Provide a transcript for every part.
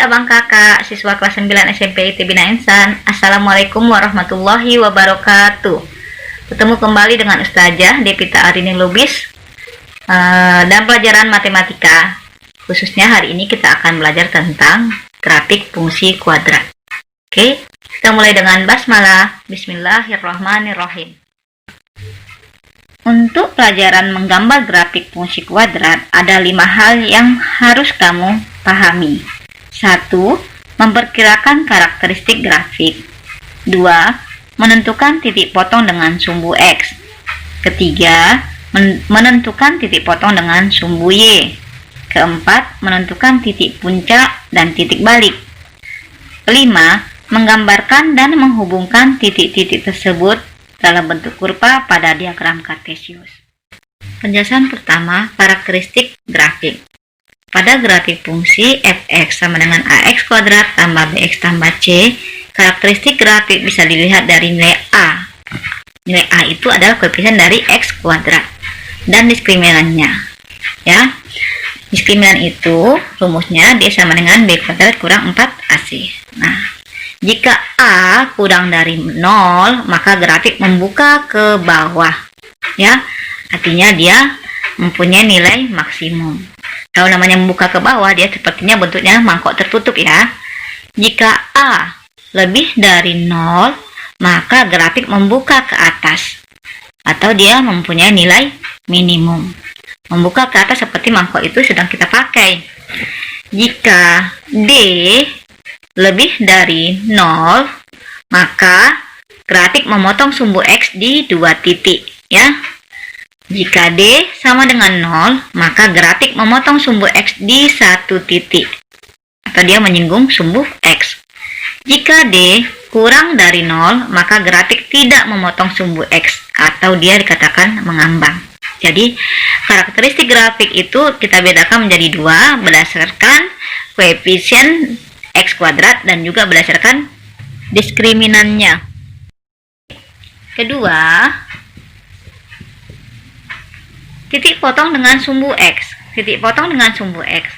abang kakak, siswa kelas 9 SMP ITB Insan. Assalamualaikum warahmatullahi wabarakatuh. Ketemu kembali dengan Ustazah Devita Arini Lubis dan pelajaran matematika. Khususnya hari ini kita akan belajar tentang grafik fungsi kuadrat. Oke, kita mulai dengan basmalah. Bismillahirrahmanirrahim. Untuk pelajaran menggambar grafik fungsi kuadrat, ada 5 hal yang harus kamu pahami. 1. Memperkirakan karakteristik grafik. 2. Menentukan titik potong dengan sumbu X. Ketiga, menentukan titik potong dengan sumbu Y. Keempat, menentukan titik puncak dan titik balik. Kelima, menggambarkan dan menghubungkan titik-titik tersebut dalam bentuk kurva pada diagram kartesius. Penjelasan pertama, karakteristik grafik. Pada grafik fungsi f(x) sama dengan ax kuadrat tambah bx tambah c, karakteristik grafik bisa dilihat dari nilai a. Nilai a itu adalah koefisien dari x kuadrat dan diskriminannya. Ya, diskriminan itu rumusnya dia sama dengan b kuadrat kurang 4ac. Nah, jika a kurang dari 0, maka grafik membuka ke bawah. Ya, artinya dia mempunyai nilai maksimum. Kalau namanya membuka ke bawah, dia sepertinya bentuknya mangkok tertutup ya. Jika A lebih dari 0, maka grafik membuka ke atas. Atau dia mempunyai nilai minimum. Membuka ke atas seperti mangkok itu sedang kita pakai. Jika D lebih dari 0, maka grafik memotong sumbu X di 2 titik ya. Jika D sama dengan 0, maka grafik memotong sumbu X di 1 titik. Atau dia menyinggung sumbu X. Jika D kurang dari 0, maka grafik tidak memotong sumbu X. Atau dia dikatakan mengambang. Jadi, karakteristik grafik itu kita bedakan menjadi 2 berdasarkan koefisien X kuadrat dan juga berdasarkan diskriminannya. Kedua, titik potong dengan sumbu X. Titik potong dengan sumbu X.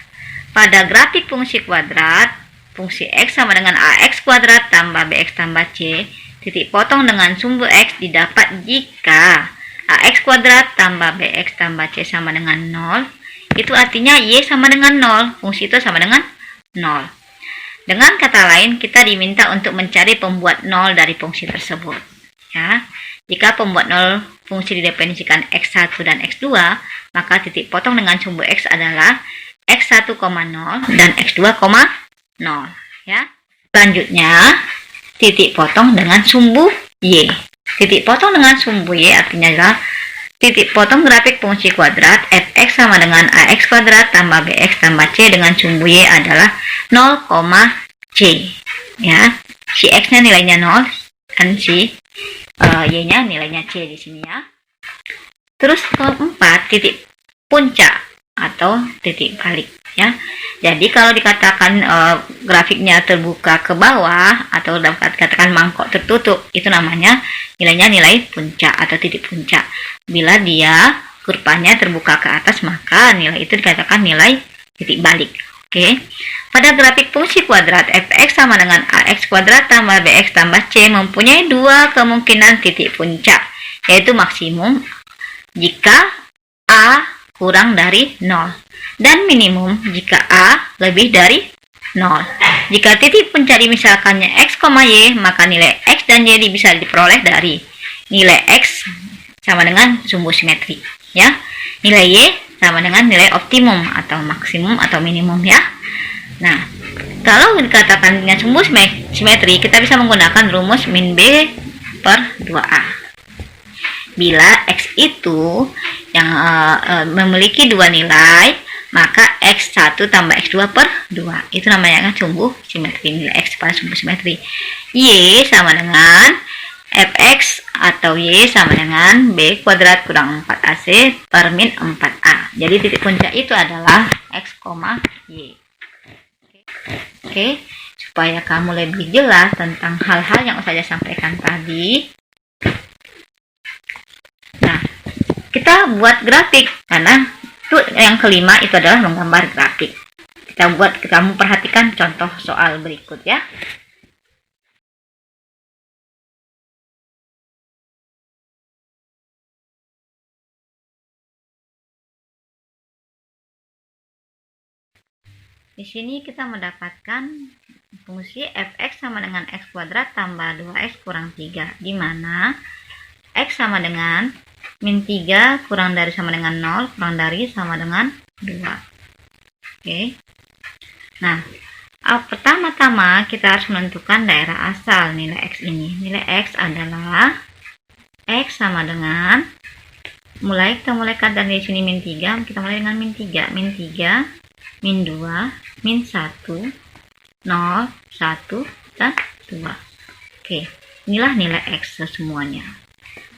Pada grafik fungsi kuadrat, fungsi X sama dengan AX kuadrat tambah BX tambah C. Titik potong dengan sumbu X didapat jika AX kuadrat tambah BX tambah C sama dengan 0. Itu artinya Y sama dengan 0. Fungsi itu sama dengan 0. Dengan kata lain, kita diminta untuk mencari pembuat 0 dari fungsi tersebut. Ya. Jika pembuat 0 fungsi didefinisikan X1 dan X2, maka titik potong dengan sumbu X adalah X1, 0 dan X2, 0. Ya. Selanjutnya, titik potong dengan sumbu Y. Titik potong dengan sumbu Y artinya adalah titik potong grafik fungsi kuadrat f(x) sama dengan ax kuadrat tambah bx tambah c dengan sumbu Y adalah 0, c. Ya. Si X-nya nilainya 0 dan si Y-nya nilainya C di sini ya. Terus keempat, titik puncak atau titik balik ya. Jadi kalau dikatakan grafiknya terbuka ke bawah atau dapat dikatakan mangkok tertutup, itu namanya nilainya nilai puncak atau titik puncak. Bila dia kurvanya terbuka ke atas, maka nilai itu dikatakan nilai titik balik. Oke. Pada grafik fungsi kuadrat f(x) sama dengan ax kuadrat tambah bx tambah c mempunyai 2 kemungkinan titik puncak, yaitu maksimum jika a kurang dari 0 dan minimum jika a lebih dari 0. Jika titik puncak dimisalkannya x, y, maka nilai x dan y bisa diperoleh dari nilai x sama dengan sumbu simetri ya. Nilai y sama dengan nilai optimum atau maksimum atau minimum ya. Nah, kalau dikatakan dengan sumbu simetri, kita bisa menggunakan rumus min B per 2A. Bila X itu yang memiliki 2 nilai, maka X1 tambah X2 per 2. Itu namanya sumbu simetri, nilai X pada sumbu simetri. Y sama dengan Fx atau Y sama dengan B kuadrat kurang 4AC per min 4A. Jadi titik puncak itu adalah X, Y. Oke, supaya kamu lebih jelas tentang hal-hal yang saya sampaikan tadi. Nah, kita buat grafik karena itu yang kelima itu adalah menggambar grafik. kamu perhatikan contoh soal berikut ya. Di sini kita mendapatkan fungsi f(x) sama dengan x kuadrat tambah 2x kurang 3, di mana x sama dengan min 3 kurang dari sama dengan 0 kurang dari sama dengan 2. Oke. Nah, pertama-tama kita harus menentukan daerah asal nilai x ini. Nilai x adalah x sama dengan, kita mulaikan dari sini min 3, kita mulai dengan min 3, min 2, min 1, 0, 1, dan 2. Oke, inilah nilai x semuanya.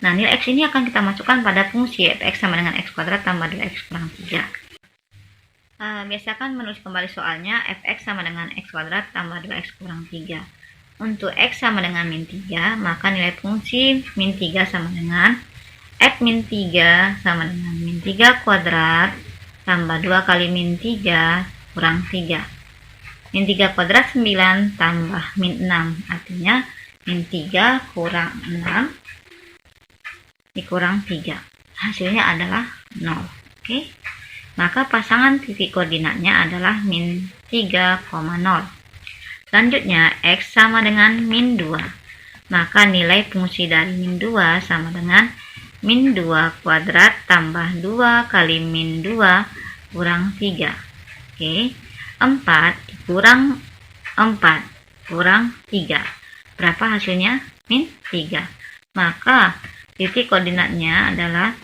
Nah, nilai x ini akan kita masukkan pada fungsi f(x) sama dengan x kuadrat tambah 2x kurang 3. Biasakan menulis kembali soalnya, f(x) sama dengan x kuadrat tambah 2x kurang 3. Untuk x sama dengan min 3, maka nilai fungsi min 3 sama dengan f min 3 sama dengan min 3 kuadrat tambah 2 kali min 3 kurang 3. Min 3 kuadrat 9 tambah min 6, artinya min 3 kurang 6 dikurang 3. Hasilnya adalah 0. Oke. Maka pasangan titik koordinatnya adalah min 3,0. Selanjutnya x sama dengan min 2. Maka nilai fungsi dari min 2 sama dengan min 2 kuadrat tambah 2 kali min 2 kurang 3. Oke, 4 dikurang 4 kurang 3. Berapa hasilnya? Min 3. Maka titik koordinatnya adalah,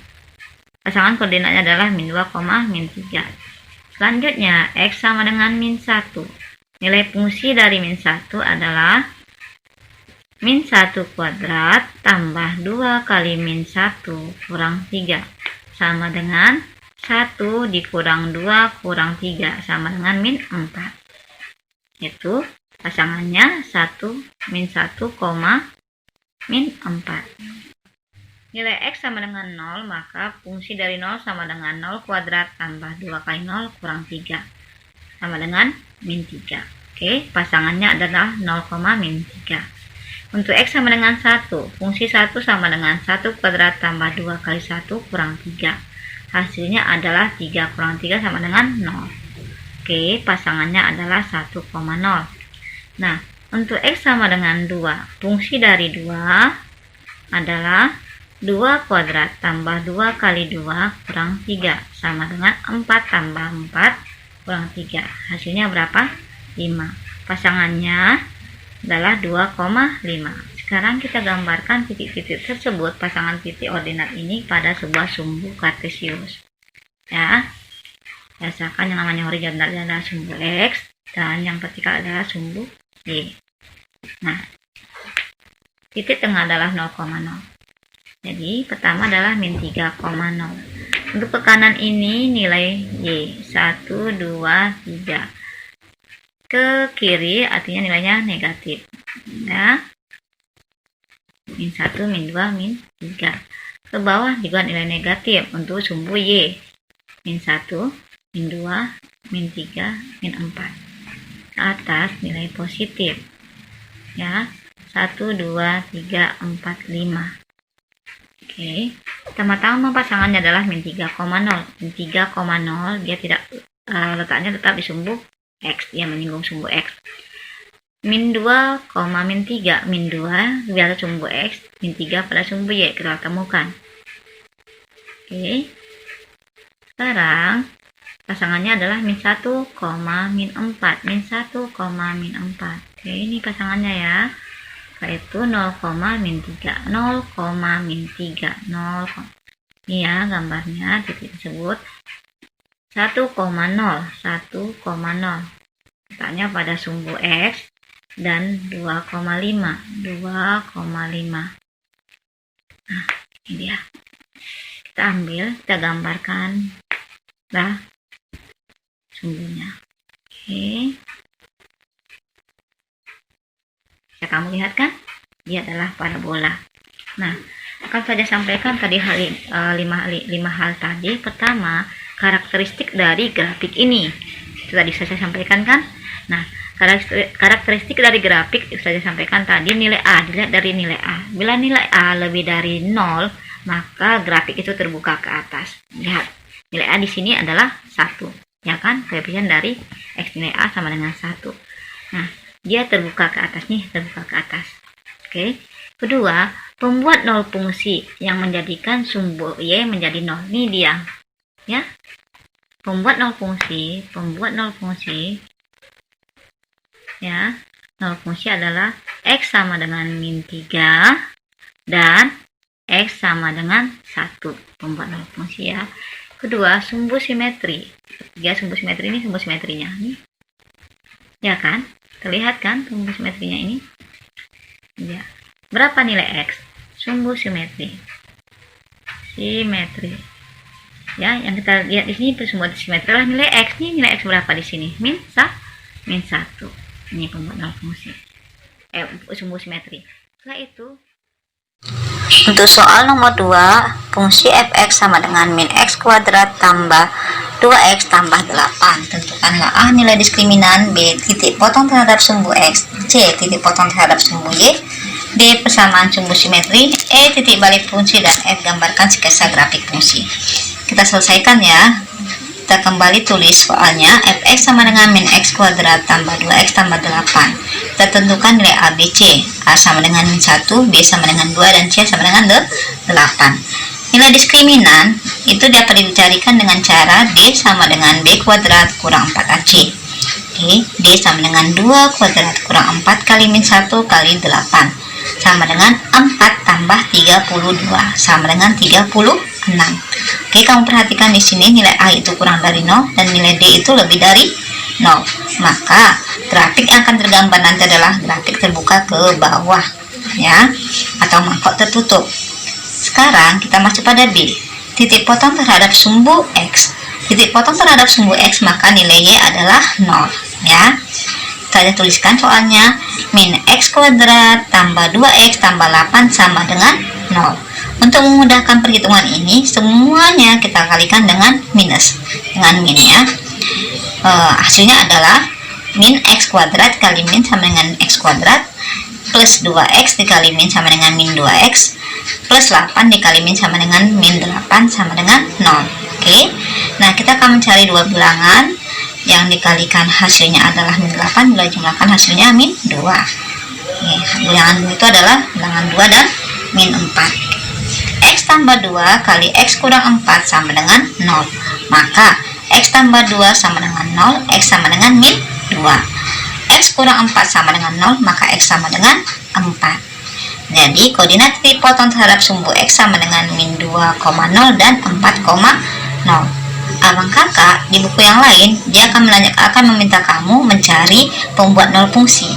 pasangan koordinatnya adalah min 2, min 3. Selanjutnya x sama dengan min 1. Nilai fungsi dari min 1 adalah min 1 kuadrat tambah 2 kali min 1 kurang 3 sama dengan 1 dikurang 2 kurang 3 sama dengan min 4. Itu pasangannya 1 min 1, min 4. Nilai x sama dengan 0, maka fungsi dari 0 sama dengan 0 kuadrat tambah 2 kali 0 kurang 3 sama dengan min 3. Oke, pasangannya adalah 0, min 3. Untuk x sama dengan 1, fungsi 1 sama dengan 1 kuadrat tambah 2 kali 1 kurang 3. Hasilnya adalah 3 kurang 3 sama dengan 0. Oke, pasangannya adalah 1,0. Nah, untuk x sama dengan 2, fungsi dari 2 adalah 2 kuadrat tambah 2 kali 2 kurang 3 sama dengan 4 tambah 4 kurang 3. Hasilnya berapa? 5. Pasangannya adalah 2,5. Sekarang kita gambarkan titik-titik tersebut, pasangan titik ordinat ini pada sebuah sumbu kartesius. Ya, rasakan yang namanya horizontal adalah sumbu x dan yang vertikal adalah sumbu y. Nah, titik tengah adalah 0,0. Jadi pertama adalah min 3,0. Untuk ke kanan ini nilai y 1, 2, 3. Ke kiri artinya nilainya negatif. Ya. Min 1, min 2, min 3. Ke bawah juga nilai negatif untuk sumbu y. Min 1, min 2, min 3, min 4. Ke atas nilai positif. Ya. 1, 2, 3, 4, 5. Oke. Pertama-tama pasangannya adalah min 3,0. Min 3,0 dia tidak letaknya tetap di sumbu x, dia menyinggung sumbu x. Min 2, min 3, min 2 biasa sumbu x, min 3 pada sumbu y kita temukan. Oke. Sekarang pasangannya adalah min 1, min 4, min 1, min 4. Oke, ini pasangannya ya. Yaitu 0, min 3, 0, min 3, 0. Ini ya gambarnya titik tersebut. 1,0, 1,0 letaknya pada sumbu x dan 2,5. Nah, ini dia. Kita ambil, kita gambarkan lah sumbunya. Oke. Bisa kamu lihat kan? Dia adalah parabola. Nah, akan saja sampaikan tadi 5 hal tadi. Pertama, karakteristik dari grafik ini. Itu tadi saya sampaikan kan. Nah, karakteristik dari grafik itu saya sampaikan tadi. Nilai A dilihat dari nilai A. Bila nilai A lebih dari 0, maka grafik itu terbuka ke atas. Lihat, nilai A di sini adalah 1, ya kan? Koefisien dari X nilai A sama dengan 1. Nah, dia terbuka ke atas nih, terbuka ke atas. Oke. Kedua, pembuat nol fungsi yang menjadikan sumbu Y menjadi 0. Ini dia, ya. Pembuat nol fungsi ya, nol fungsi adalah X sama dengan min 3 dan X sama dengan 1. Pembuat nol fungsi ya. Kedua, sumbu simetri. Ya, sumbu simetri ini sumbu simetrinya nih. Ya kan? Terlihat kan sumbu simetrinya ini? Ya. Berapa nilai X? Sumbu simetri. Ya, yang kita lihat di sini sumbu simetri adalah nilai X. Nih, nilai X berapa di sini? Min 1. Ini pembuat nol fungsi. Sumbu simetri. Setelah itu, untuk soal nomor 2, fungsi fx sama dengan min x kuadrat tambah 2x tambah 8. Tentukanlah A nilai diskriminan, B titik potong terhadap sumbu x, C titik potong terhadap sumbu y, D persamaan sumbu simetri, E titik balik fungsi, dan F gambarkan sketsa grafik fungsi. Kita selesaikan ya. Kita kembali tulis soalnya. Fx sama dengan min x kuadrat tambah 2x tambah 8. Kita tentukan nilai A, B, C. A sama dengan min 1, B sama dengan 2, dan C sama dengan 8. Nilai diskriminan itu dapat dicarikan dengan cara D sama dengan B kuadrat kurang 4AC. Oke, D sama dengan 2 kuadrat kurang 4 kali min 1 kali 8 sama dengan 4 tambah 32 sama dengan 36. Oke, kamu perhatikan di sini nilai A itu kurang dari 0 dan nilai D itu lebih dari 0. Maka grafik yang akan tergambar nanti adalah grafik terbuka ke bawah ya, atau mangkok tertutup. Sekarang kita masuk pada B. Titik potong terhadap sumbu X. Titik potong terhadap sumbu X, maka nilai Y adalah 0 ya. Saya tuliskan soalnya min x kuadrat tambah 2x tambah 8 sama dengan 0. Untuk memudahkan perhitungan ini, semuanya kita kalikan dengan minus, dengan min ya. Hasilnya adalah min x kuadrat kali min sama dengan x kuadrat plus 2x dikali min sama dengan min 2x plus 8 dikali min sama dengan min 8 sama dengan 0. Oke, nah kita akan mencari dua bilangan yang dikalikan hasilnya adalah min 8, bila jumlahkan hasilnya min 2. Oke, bilangan itu adalah bilangan 2 dan min 4. X tambah 2 kali X kurang 4 sama dengan 0. Maka X tambah 2 sama dengan 0, X sama dengan min 2. X kurang 4 sama dengan 0, maka X sama dengan 4. Jadi koordinat titik potong terhadap sumbu X sama dengan min 2,0 dan 4,0. Abang kakak di buku yang lain dia akan meminta kamu mencari pembuat nol fungsi.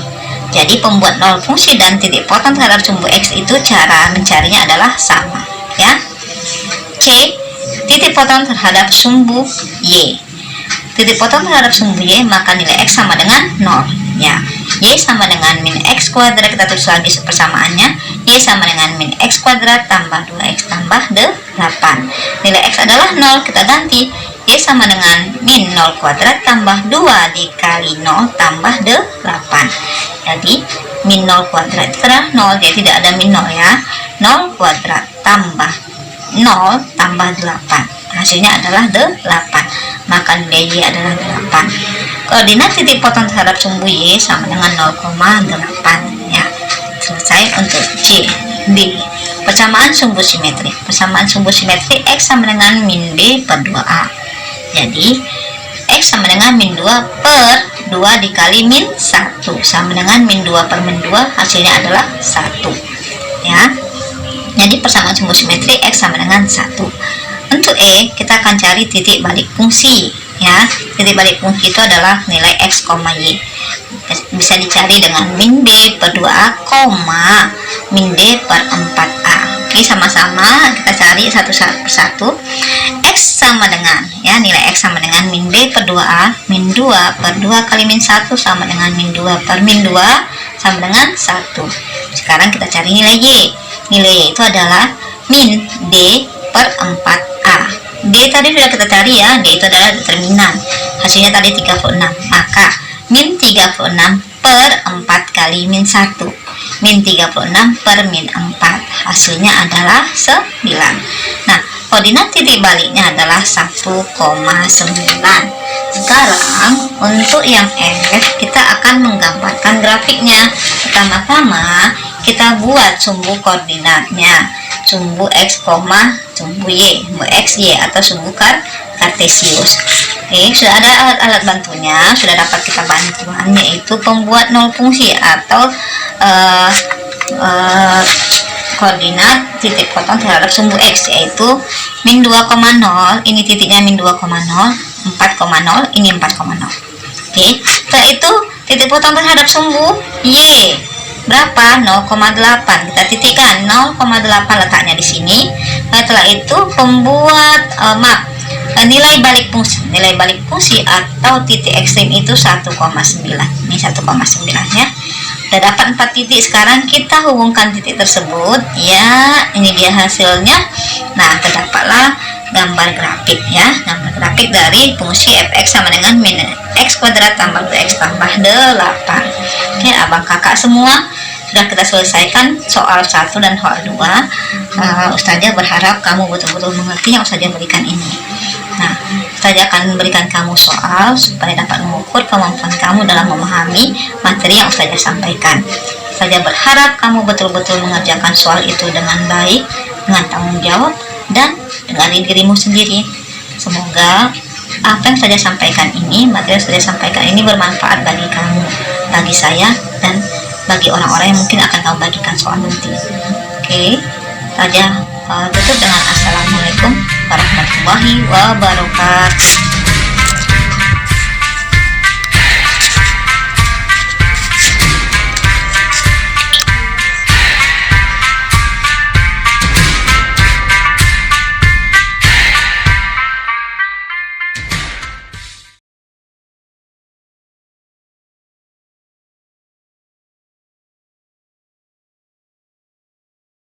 Jadi pembuat nol fungsi dan titik potong terhadap sumbu X itu cara mencarinya adalah sama ya. C. Titik potong terhadap sumbu Y. Titik potong terhadap sumbu Y, maka nilai X sama dengan 0 ya. Y sama dengan min X kuadrat, kita tulis lagi persamaannya. Y sama dengan min X kuadrat tambah 2X tambah 8. Nilai X adalah 0, kita ganti. Y sama dengan min 0 kuadrat tambah 2 dikali 0 tambah 8. Jadi min 0 kuadrat itu adalah 0, jadi tidak ada min 0 ya. 0 kuadrat tambah 0 tambah 8, hasilnya adalah 8. Maka nilai Y adalah 8. Koordinat titik potong terhadap sumbu Y sama dengan 0,8 ya. Selesai untuk C. B. Persamaan sumbu simetri. Persamaan sumbu simetri X sama dengan min B per 2A. Jadi X sama dengan min 2 per 2 dikali min 1 sama dengan min 2 per min 2, hasilnya adalah 1 ya. Jadi persamaan sumbu simetri X sama dengan 1. Untuk E, kita akan cari titik balik fungsi ya. Titik balik fungsi itu adalah nilai X, Y. Bisa dicari dengan min B per 2A, min D per 4A. Oke, sama-sama kita cari satu persatu. X sama dengan ya, nilai X sama dengan min B per 2A, min 2 per 2 kali min 1 sama dengan min 2 per min 2 sama dengan 1. Sekarang kita cari nilai Y. Nilai Y itu adalah min D per 4A. D tadi sudah kita cari ya, D itu adalah determinan. Hasilnya tadi 36. Maka min 36 per 4 kali min 1. Min 36 per min 4. Hasilnya adalah 9. Nah, koordinat titik baliknya adalah 1,9. Sekarang untuk yang F kita akan menggambarkan grafiknya. Pertama-tama kita buat sumbu koordinatnya, sumbu X, sumbu Y, sumbu X, Y atau sumbu kartesius. Oke, sudah ada alat-alat bantunya, sudah dapat kita bantuan, yaitu pembuat nol fungsi atau koordinat titik potong terhadap sumbu X, yaitu min 2,0, ini titiknya min 2,0, 4,0, ini 4,0. Oke, setelah itu titik potong terhadap sumbu Y berapa? 0,8. Kita titikkan 0,8 letaknya di sini. Setelah itu pembuat nilai balik fungsi atau titik ekstrim itu 1,9. Ini 1,9 ya. Sudah dapat 4 titik. Sekarang kita hubungkan titik tersebut ya. Ini dia hasilnya. Nah, terdapatlah gambar grafik ya, gambar grafik dari fungsi fx sama dengan min x kuadrat tambah 2x tambah 8. Oke, abang kakak semua sudah kita selesaikan soal 1 dan soal 2. Ustazah berharap kamu betul-betul mengerti yang Ustazah berikan ini. Nah, Ustazah akan memberikan kamu soal supaya dapat mengukur kemampuan kamu dalam memahami materi yang Ustazah sampaikan. Ustazah berharap kamu betul-betul mengerjakan soal itu dengan baik, dengan tanggung jawab, dan dengan dirimu sendiri. Semoga apa yang saya sampaikan ini, materi yang saya sampaikan ini bermanfaat bagi kamu, bagi saya, dan bagi orang-orang yang mungkin akan kamu bagikan soal nanti. Oke, saja tutup dengan assalamualaikum warahmatullahi wabarakatuh.